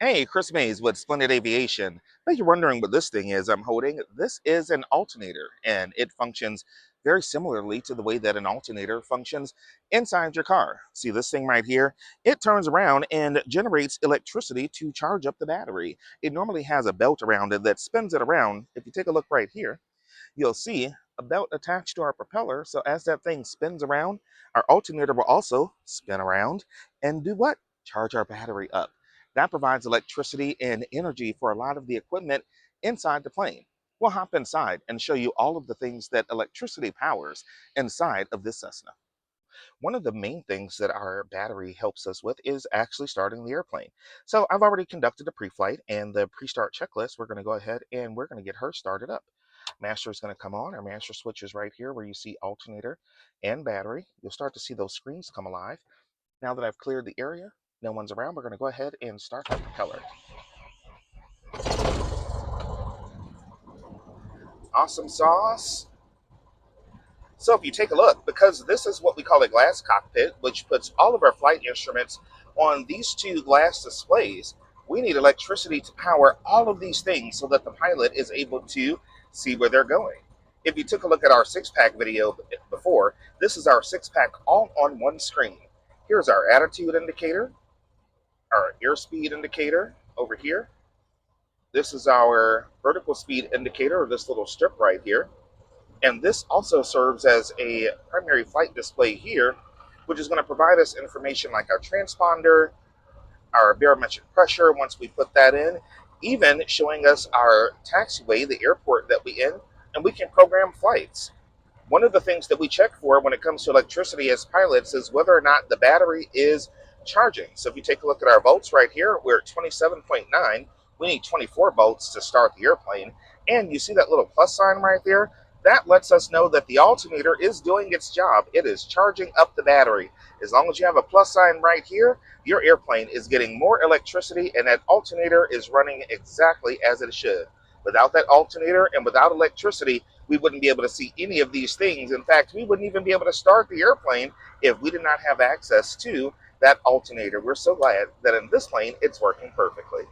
Hey, Chris Mays with Splendid Aviation. Bet you're wondering what this thing is I'm holding. This is an alternator, and it functions very similarly to the way that an alternator functions inside your car. See this thing right here? It turns around and generates electricity to charge up the battery. It normally has a belt around it that spins it around. If you take a look right here, you'll see a belt attached to our propeller. So as that thing spins around, our alternator will also spin around and do what? Charge our battery up. That provides electricity and energy for a lot of the equipment inside the plane. We'll hop inside and show you all of the things that electricity powers inside of this Cessna. One of the main things that our battery helps us with is actually starting the airplane. So I've already conducted a pre-flight and the pre-start checklist. We're going to go ahead and we're going to get her started up. Master is going to come on. Our master switch is right here where you see alternator and battery. You'll start to see those screens come alive. Now that I've cleared the area, no one's around, we're going to go ahead and start the propeller. Awesome sauce. So if you take a look, because this is what we call a glass cockpit, which puts all of our flight instruments on these two glass displays, we need electricity to power all of these things so that the pilot is able to see where they're going. If you took a look at our six-pack video before, this is our six-pack all on one screen. Here's our attitude indicator, our airspeed indicator over here. This is our vertical speed indicator, or this little strip right here. And this also serves as a primary flight display here, which is going to provide us information like our transponder, our barometric pressure once we put that in, even showing us our taxiway, the airport that we in, and we can program flights. One of the things that we check for when it comes to electricity as pilots is whether or not the battery is charging. So if you take a look at our volts right here, we're at 27.9. We need 24 volts to start the airplane. And you see that little plus sign right there? That lets us know that the alternator is doing its job. It is charging up the battery. As long as you have a plus sign right here, your airplane is getting more electricity and that alternator is running exactly as it should. Without that alternator and without electricity, we wouldn't be able to see any of these things. In fact, we wouldn't even be able to start the airplane if we did not have access to that alternator. We're so glad that in this plane, it's working perfectly.